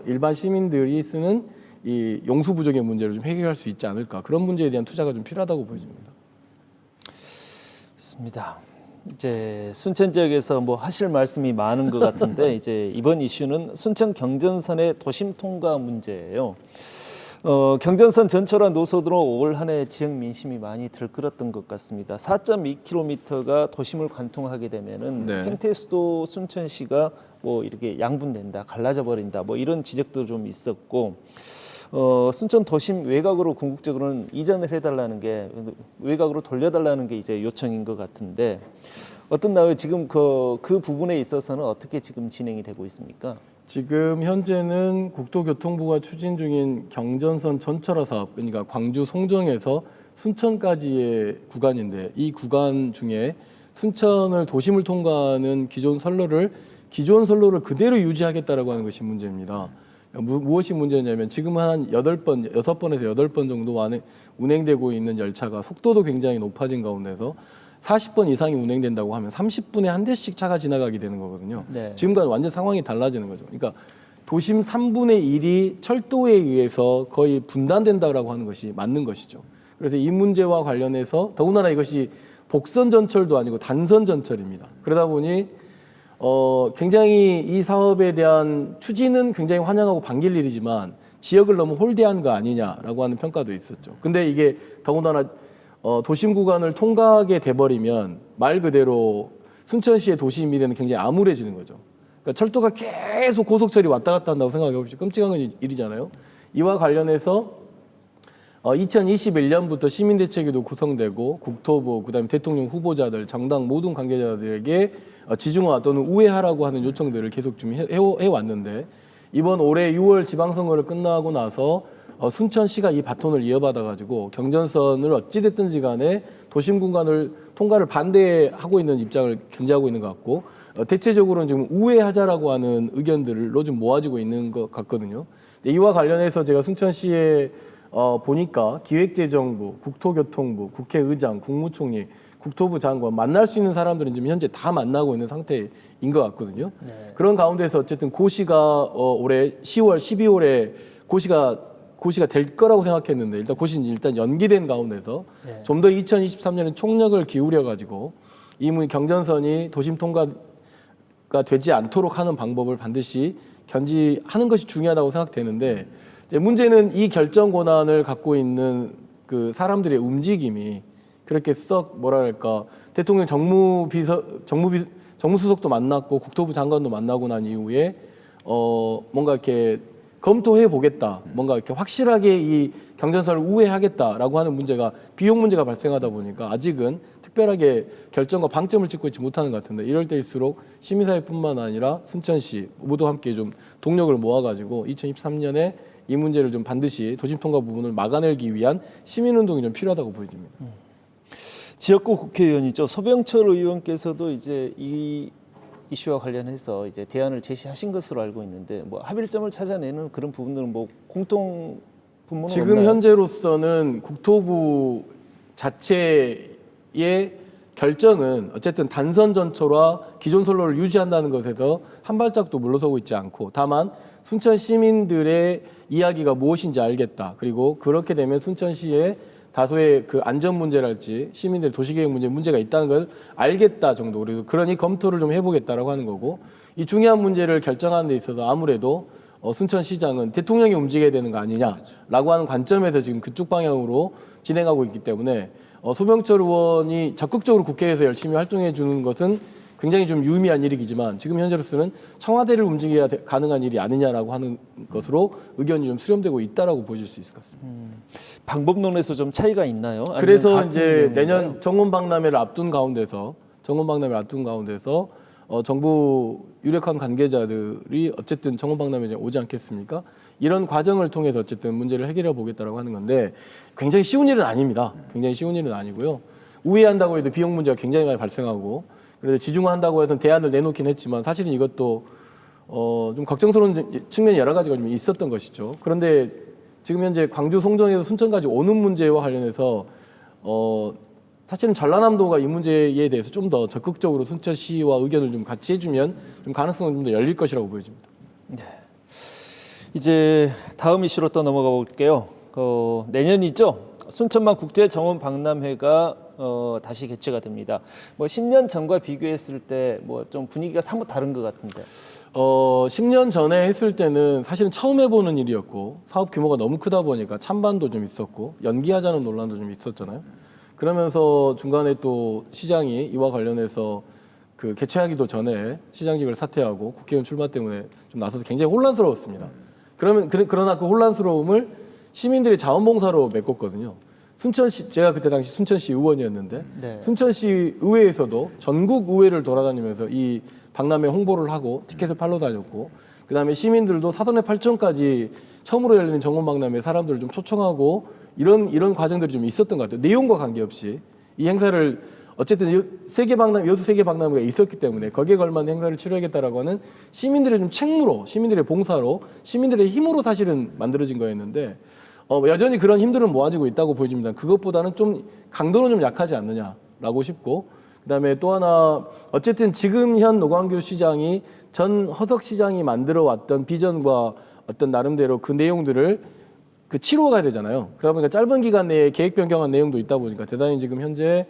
일반 시민들이 쓰는 이 용수 부족의 문제를 좀 해결할 수 있지 않을까. 그런 문제에 대한 투자가 좀 필요하다고 보여집니다. 있습니다. 이제 순천 지역에서 뭐 하실 말씀이 많은 것 같은데 이제 이번 이슈는 순천 경전선의 도심 통과 문제예요. 경전선 전철화 노선으로 올 한 해 지역 민심이 많이 들끓었던 것 같습니다. 4.2km가 도심을 관통하게 되면은 네. 생태 수도 순천시가 뭐 이렇게 양분된다, 갈라져 버린다, 뭐 이런 지적도 좀 있었고. 순천 도심 외곽으로 궁극적으로는 이전을 해달라는 게 외곽으로 돌려달라는 게 이제 요청인 것 같은데 어떤가요? 지금 그 부분에 있어서는 어떻게 지금 진행이 되고 있습니까? 지금 현재는 국토교통부가 추진 중인 경전선 전철화 사업, 그러니까 광주 송정에서 순천까지의 구간인데 이 구간 중에 순천을 도심을 통과하는 기존 선로를 그대로 유지하겠다라고 하는 것이 문제입니다. 무엇이 문제냐면 지금 한 6번에서 8번 정도 운행되고 있는 열차가 속도도 굉장히 높아진 가운데서 40번 이상이 운행된다고 하면 30분에 한 대씩 차가 지나가게 되는 거거든요. 네. 지금과는 완전 상황이 달라지는 거죠. 그러니까 도심 3분의 1이 철도에 의해서 거의 분단된다라고 하는 것이 맞는 것이죠. 그래서 이 문제와 관련해서 더군다나 이것이 복선 전철도 아니고 단선 전철입니다. 그러다 보니 굉장히 이 사업에 대한 추진은 굉장히 환영하고 반길 일이지만 지역을 너무 홀대한 거 아니냐라고 하는 평가도 있었죠. 근데 이게 더군다나 도심 구간을 통과하게 돼버리면 말 그대로 순천시의 도시 미래는 굉장히 암울해지는 거죠. 그러니까 철도가 계속 고속철이 왔다 갔다 한다고 생각해 보십시오. 끔찍한 일이잖아요. 이와 관련해서 2021년부터 시민대책위도 구성되고 국토부, 그다음에 대통령 후보자들, 정당 모든 관계자들에게 지중화 또는 우회하라고 하는 요청들을 계속 좀 해왔는데 이번 올해 6월 지방선거를 끝나고 나서 순천시가 이 바톤을 이어받아가지고 경전선을 어찌됐든지 간에 도심 구간을 통과를 반대하고 있는 입장을 견지하고 있는 것 같고 대체적으로는 지금 우회하자라고 하는 의견들로 좀 모아지고 있는 것 같거든요. 이와 관련해서 제가 순천시에 보니까 기획재정부, 국토교통부, 국회의장, 국무총리, 국토부 장관 만날 수 있는 사람들은 지금 현재 다 만나고 있는 상태인 것 같거든요. 네. 그런 가운데서 어쨌든 고시가 올해 10월, 12월에 고시가 될 거라고 생각했는데 일단 고시는 일단 연기된 가운데서 네. 좀 더 2023년에 총력을 기울여 가지고 이 경전선이 도심 통과가 되지 않도록 하는 방법을 반드시 견지하는 것이 중요하다고 생각되는데 이제 문제는 이 결정 권한을 갖고 있는 그 사람들의 움직임이 그렇게 썩 뭐랄까 대통령 정무수석도 만났고 국토부 장관도 만나고 난 이후에 뭔가 이렇게 검토해 보겠다, 뭔가 이렇게 확실하게 이 경전선을 우회하겠다라고 하는 문제가 비용 문제가 발생하다 보니까 아직은 특별하게 결정과 방점을 찍고 있지 못하는 것 같은데 이럴 때일수록 시민사회뿐만 아니라 순천시 모두 함께 좀 동력을 모아가지고 2023년에 이 문제를 좀 반드시 도심 통과 부분을 막아내기 위한 시민운동이 좀 필요하다고 보여집니다. 지역구 국회의원이죠. 서병철 의원께서도 이제 이 이슈와 관련해서 이제 대안을 제시하신 것으로 알고 있는데 뭐 합일점을 찾아내는 그런 부분들은 뭐 공통 분모는 지금 없나요? 현재로서는 국토부 자체의 결정은 어쨌든 단선 전철화 기존 선로를 유지한다는 것에서 한 발짝도 물러서고 있지 않고 다만 순천 시민들의 이야기가 무엇인지 알겠다. 그리고 그렇게 되면 순천시에 다소의 그 안전 문제랄지 시민들의 도시계획 문제가 있다는 걸 알겠다 정도. 그래서 그러니 검토를 좀 해보겠다라고 하는 거고 이 중요한 문제를 결정하는 데 있어서 아무래도 순천시장은 대통령이 움직여야 되는 거 아니냐라고 하는 관점에서 지금 그쪽 방향으로 진행하고 있기 때문에 소병철 의원이 적극적으로 국회에서 열심히 활동해 주는 것은 굉장히 좀 유의미한 일이지만 지금 현재로서는 청와대를 움직여야 가능한 일이 아니냐라고 하는 것으로 의견이 좀 수렴되고 있다라고 보실 수 있을 것 같습니다. 방법론에서 좀 차이가 있나요? 그래서 이제 내년 정원박람회를 앞둔 가운데서 정부 유력한 관계자들이 어쨌든 정원박람회에 오지 않겠습니까? 이런 과정을 통해서 어쨌든 문제를 해결해 보겠다라고 하는 건데 굉장히 쉬운 일은 아닙니다. 굉장히 쉬운 일은 아니고요. 우회한다고 해도 비용 문제가 굉장히 많이 발생하고 그래서 지중화한다고 해서 대안을 내놓긴 했지만 사실은 이것도 좀 걱정스러운 측면이 여러 가지가 좀 있었던 것이죠. 그런데 지금 현재 광주 송정에서 순천까지 오는 문제와 관련해서 사실은 전라남도가 이 문제에 대해서 좀 더 적극적으로 순천시와 의견을 좀 같이 해주면 좀 가능성은 좀 더 열릴 것이라고 보여집니다. 네. 이제 다음 이슈로 또 넘어가 볼게요. 내년이죠. 순천만 국제 정원 박람회가 다시 개최가 됩니다. 뭐 10년 전과 비교했을 때 뭐 좀 분위기가 사뭇 다른 것 같은데. 10년 전에 했을 때는 사실은 처음 해보는 일이었고 사업 규모가 너무 크다 보니까 찬반도 좀 있었고 연기하자는 논란도 좀 있었잖아요. 그러면서 중간에 또 시장이 이와 관련해서 그 개최하기도 전에 시장직을 사퇴하고 국회의원 출마 때문에 좀 나서서 굉장히 혼란스러웠습니다. 그러나 그 혼란스러움을 시민들의 자원봉사로 메꿨거든요. 순천시, 제가 그때 당시 순천시 의원이었는데 네. 순천시 의회에서도 전국 의회를 돌아다니면서 이 박람회 홍보를 하고 티켓을 팔러 다녔고, 그다음에 시민들도 사전에 8천까지 처음으로 열리는 정원박람회 사람들을 좀 초청하고 이런 과정들이 좀 있었던 것 같아요. 내용과 관계없이 이 행사를 어쨌든 세계 박람회, 여수 세계 박람회가 있었기 때문에 거기에 걸맞는 행사를 치러야겠다라고 하는 시민들의 좀 책무로, 시민들의 봉사로, 시민들의 힘으로 사실은 만들어진 거였는데 여전히 그런 힘들은 모아지고 있다고 보여집니다. 그것보다는 좀 강도는 좀 약하지 않느냐라고 싶고, 그다음에 또 하나 어쨌든 지금 현 노광규 시장이 전 허석 시장이 만들어 왔던 비전과 어떤 나름대로 그 내용들을 그 치루어가야 되잖아요. 그러다 보니까 짧은 기간 내에 계획 변경한 내용도 있다 보니까 대단히 지금 현재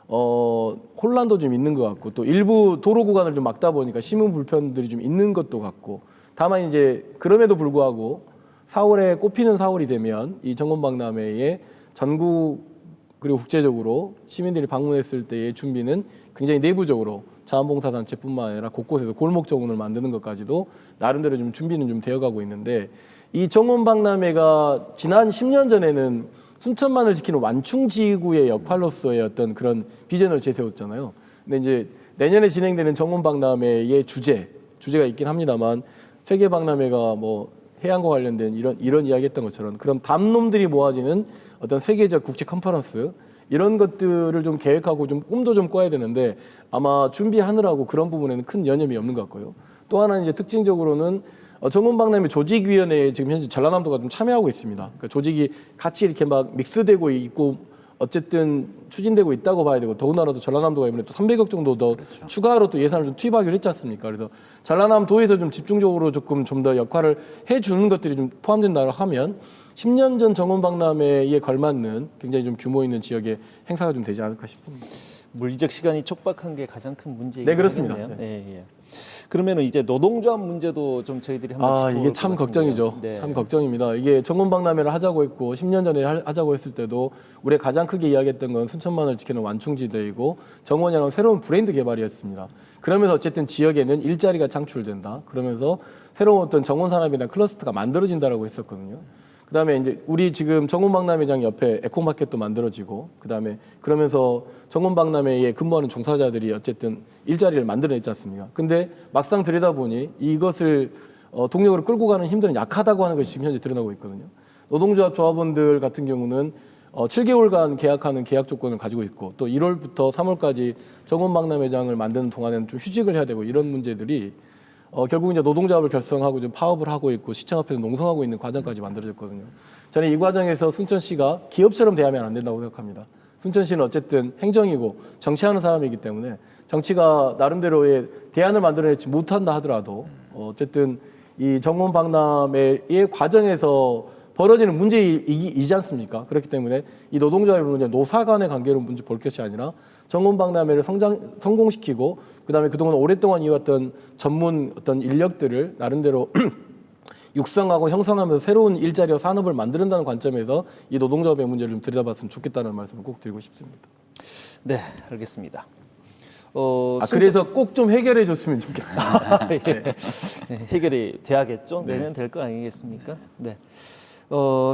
혼란도 좀 있는 것 같고, 또 일부 도로 구간을 좀 막다 보니까 시민 불편들이 좀 있는 것도 같고, 다만 이제 그럼에도 불구하고 4월에 꽃피는 4월이 되면 이 정원박람회에 전국 그리고 국제적으로 시민들이 방문했을 때의 준비는 굉장히 내부적으로 자원봉사단체뿐만 아니라 곳곳에서 골목 정원을 만드는 것까지도 나름대로 좀 준비는 좀 되어가고 있는데, 이 정원박람회가 지난 10년 전에는 순천만을 지키는 완충지구의 역할로서의 어떤 그런 비전을 제세웠잖아요. 근데 이제 내년에 진행되는 정원박람회의 주제가 있긴 합니다만, 세계박람회가 뭐 해양과 관련된 이런 이야기했던 것처럼 그런 담놈들이 모아지는 어떤 세계적 국제 컨퍼런스 이런 것들을 좀 계획하고 좀 꿈도 좀 꿔야 되는데 아마 준비하느라고 그런 부분에는 큰 여념이 없는 것 같고요. 또 하나 이제 특징적으로는 정원박람회 조직위원회에 지금 현재 전라남도가 좀 참여하고 있습니다. 그러니까 조직이 같이 이렇게 막 믹스되고 있고 어쨌든 추진되고 있다고 봐야 되고, 더군다나 또 전라남도가 이번에 또 300억 정도 더 추가로 또 예산을 좀 투입하기로 했지 않습니까? 그래서 전라남도에서 좀 집중적으로 조금 좀 더 역할을 해주는 것들이 좀 포함된다고 하면 10년 전 정원박람회에 걸맞는 굉장히 좀 규모 있는 지역의 행사가 좀 되지 않을까 싶습니다. 물리적 시간이 촉박한 게 가장 큰 문제이긴 네, 그렇습니다. 하겠네요. 예. 그러면은 이제 노동조합 문제도 좀 저희들이 한번 짚어볼 이게 참 것 같은데요. 걱정이죠. 네. 참 걱정입니다. 이게 정원박람회를 하자고 했고 10년 전에 하자고 했을 때도 우리가 가장 크게 이야기했던 건 순천만을 지키는 완충지대이고 정원이라는 새로운 브랜드 개발이었습니다. 그러면서 어쨌든 지역에는 일자리가 창출된다. 그러면서 새로운 어떤 정원 산업이나 클러스터가 만들어진다라고 했었거든요. 그다음에 이제 우리 지금 정원박람회장 옆에 에코마켓도 만들어지고, 그다음에 그러면서 정원박람회에 근무하는 종사자들이 어쨌든 일자리를 만들어냈지 않습니까? 근데 막상 들여다보니 이것을 동력으로 끌고 가는 힘들은 약하다고 하는 것이 지금 현재 드러나고 있거든요. 노동조합 조합원들 같은 경우는 7개월간 계약하는 계약 조건을 가지고 있고, 또 1월부터 3월까지 정원박람회장을 만드는 동안에는 좀 휴직을 해야 되고, 이런 문제들이 결국 이제 노동조합을 결성하고 좀 파업을 하고 있고 시청 앞에서 농성하고 있는 과정까지 만들어졌거든요. 저는 이 과정에서 순천시가 기업처럼 대하면 안 된다고 생각합니다. 순천시는 어쨌든 행정이고 정치하는 사람이기 때문에 정치가 나름대로의 대안을 만들어내지 못한다 하더라도 어쨌든 이 정원박람회의 과정에서 벌어지는 문제이지 않습니까? 그렇기 때문에 이 노동조합의 문제, 노사 간의 관계로 문제 볼 것이 아니라 정원박람회를 성공시키고, 그다음에 그동안 오랫동안 이어왔던 전문 어떤 인력들을 나름대로 육성하고 형성하면서 새로운 일자리와 산업을 만드는다는 관점에서 이 노동조합의 문제를 좀 들여다봤으면 좋겠다는 말씀을 꼭 드리고 싶습니다. 네, 알겠습니다. 그래서 꼭 좀 해결해 줬으면 좋겠습니다. 해결이 돼야겠죠. 내년 될 거 아니겠습니까? 네.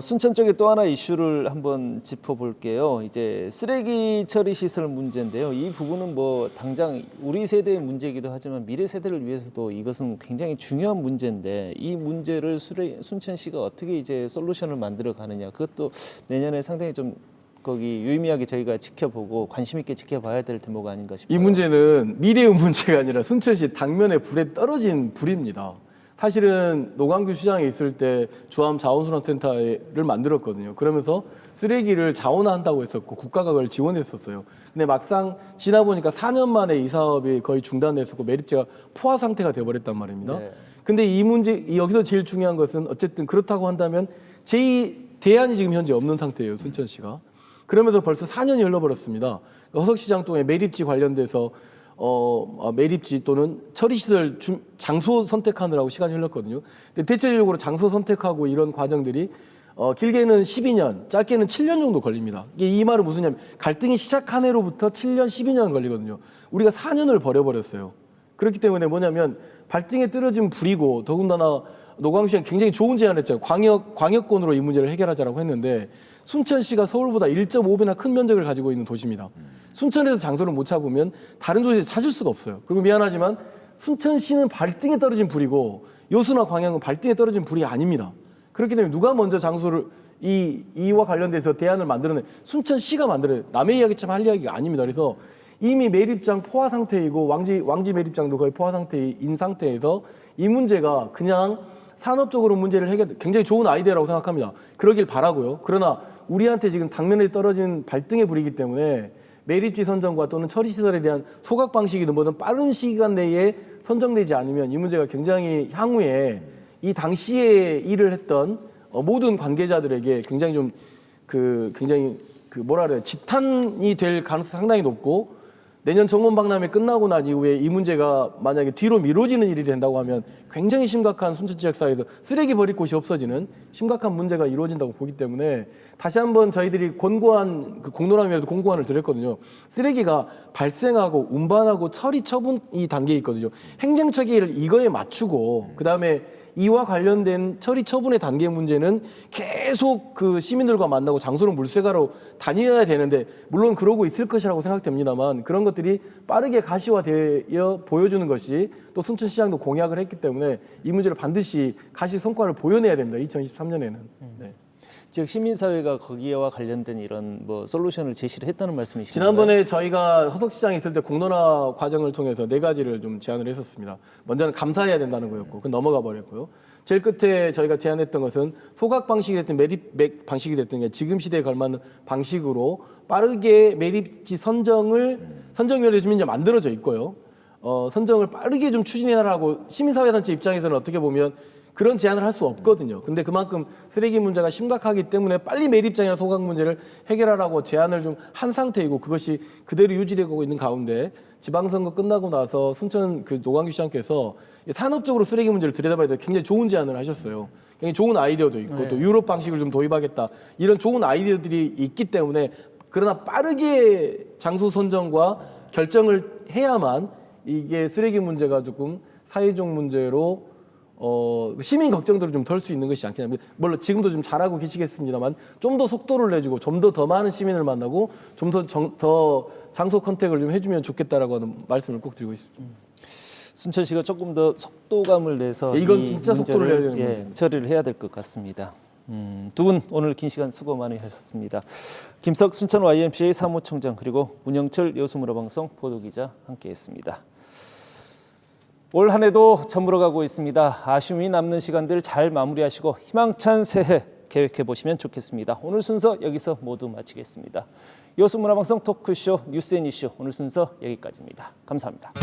순천 쪽에 또 하나 이슈를 한번 짚어볼게요. 이제 쓰레기 처리 시설 문제인데요. 이 부분은 뭐 당장 우리 세대의 문제이기도 하지만 미래 세대를 위해서도 이것은 굉장히 중요한 문제인데, 이 문제를 순천시가 어떻게 이제 솔루션을 만들어 가느냐, 그것도 내년에 상당히 좀 거기 유의미하게 저희가 지켜보고 관심 있게 지켜봐야 될 대목가 아닌가 싶어요. 이 문제는 미래의 문제가 아니라 순천시 당면에 불에 떨어진 불입니다. 사실은 노광규 시장에 있을 때 주암 자원순환센터를 만들었거든요. 그러면서 쓰레기를 자원화한다고 했었고 국가가 그걸 지원했었어요. 근데 막상 지나 보니까 4년 만에 이 사업이 거의 중단됐었고 매립제가 포화 상태가 돼버렸단 말입니다. 네. 근데 이 문제, 여기서 제일 중요한 것은 어쨌든 그렇다고 한다면 대안이 지금 현재 없는 상태예요, 순천시가. 그러면서 벌써 4년이 흘러버렸습니다. 허석시장 동의 매립지 관련돼서 매립지 또는 처리시설 장소 선택하느라고 시간이 흘렀거든요. 근데 대체적으로 장소 선택하고 이런 과정들이 길게는 12년, 짧게는 7년 정도 걸립니다. 이 말은 무슨 냐면 갈등이 시작한 해로부터 7년, 12년 걸리거든요. 우리가 4년을 버려버렸어요. 그렇기 때문에 뭐냐면 발등에 떨어진 불이고, 더군다나 노광시장 굉장히 좋은 제안을 했죠. 광역권으로 이 문제를 해결하자라고 했는데, 순천시가 서울보다 1.5배나 큰 면적을 가지고 있는 도시입니다. 순천에서 장소를 못 찾으면 다른 도시에서 찾을 수가 없어요. 그리고 미안하지만 순천시는 발등에 떨어진 불이고 여수나 광양은 발등에 떨어진 불이 아닙니다. 그렇기 때문에 누가 먼저 장소를 이와 관련돼서 대안을 만들어내? 순천시가 만들어요. 남의 이야기처럼 할 이야기가 아닙니다. 그래서 이미 매립장 포화 상태이고 왕지 매립장도 거의 포화 상태인 상태에서 이 문제가 그냥 산업적으로 문제를 굉장히 좋은 아이디어라고 생각합니다. 그러길 바라고요. 그러나 우리한테 지금 당면에 떨어진 발등의 불이기 때문에 매립지 선정과 또는 처리시설에 대한 소각 방식이든 뭐든 빠른 시간 내에 선정되지 않으면 이 문제가 굉장히 향후에 이 당시에 일을 했던 모든 관계자들에게 굉장히 좀 뭐라 그래요, 지탄이 될 가능성이 상당히 높고, 내년 정원박람회 끝나고 난 이후에 이 문제가 만약에 뒤로 미뤄지는 일이 된다고 하면 굉장히 심각한 순천지역사회에서 쓰레기 버릴 곳이 없어지는 심각한 문제가 이루어진다고 보기 때문에, 다시 한번 저희들이 권고안, 공론화위원회도 공고안을 드렸거든요. 쓰레기가 발생하고 운반하고 처리 처분이 단계에 있거든요. 행정처리를 이거에 맞추고, 그 다음에 이와 관련된 처리 처분의 단계 문제는 계속 그 시민들과 만나고 장소를 물색하러 다녀야 되는데, 물론 그러고 있을 것이라고 생각됩니다만, 그런 것들이 빠르게 가시화되어 보여주는 것이 또 순천시장도 공약을 했기 때문에 이 문제를 반드시 가시 성과를 보여내야 됩니다. 2023년에는. 네. 지역 시민사회가 거기와 관련된 이런 솔루션을 제시를 했다는 말씀이신가요? 지난번에 저희가 허석시장에 있을 때 공론화 과정을 통해서 4가지를 좀 제안을 했었습니다. 먼저는 감사해야 된다는 거였고, 그건 넘어가 버렸고요. 제일 끝에 저희가 제안했던 것은 소각 방식이 됐든 매립 방식이 됐든 지금 시대에 걸맞는 방식으로 빠르게 매립지 선정위원회 좀 이제 만들어져 있고요. 선정을 빠르게 좀 추진해라라고 시민사회단체 입장에서는 어떻게 보면 그런 제안을 할 수 없거든요. 근데 그만큼 쓰레기 문제가 심각하기 때문에 빨리 매립장이나 소각 문제를 해결하라고 제안을 좀 한 상태이고, 그것이 그대로 유지되고 있는 가운데 지방선거 끝나고 나서 순천 노광규 시장께서 산업적으로 쓰레기 문제를 들여다봐야 돼 굉장히 좋은 제안을 하셨어요. 굉장히 좋은 아이디어도 있고, 또 유럽 방식을 좀 도입하겠다, 이런 좋은 아이디어들이 있기 때문에, 그러나 빠르게 장소 선정과 결정을 해야만 이게 쓰레기 문제가 조금 사회적 문제로 시민 걱정들을 좀 덜 수 있는 것이 않겠냐. 물론 지금도 좀 잘하고 계시겠습니다만, 좀 더 속도를 내주고 좀 더 많은 시민을 만나고 좀 더 장소 컨택을 좀 해주면 좋겠다라고 하는 말씀을 꼭 드리고 있습니다. 순천시가 조금 더 속도감을 내서 이건 이 진짜 속도를 내야 되는 거예요. 처리를 해야 될 것 같습니다. 두 분 오늘 긴 시간 수고 많이 하셨습니다. 김석 순천 YMCA 사무총장, 그리고 문영철 여수문화방송 보도기자 함께했습니다. 올 한 해도 저물어가고 있습니다. 아쉬움이 남는 시간들 잘 마무리하시고 희망찬 새해 계획해 보시면 좋겠습니다. 오늘 순서 여기서 모두 마치겠습니다. 여수문화방송 토크쇼 뉴스 앤 이슈, 오늘 순서 여기까지입니다. 감사합니다.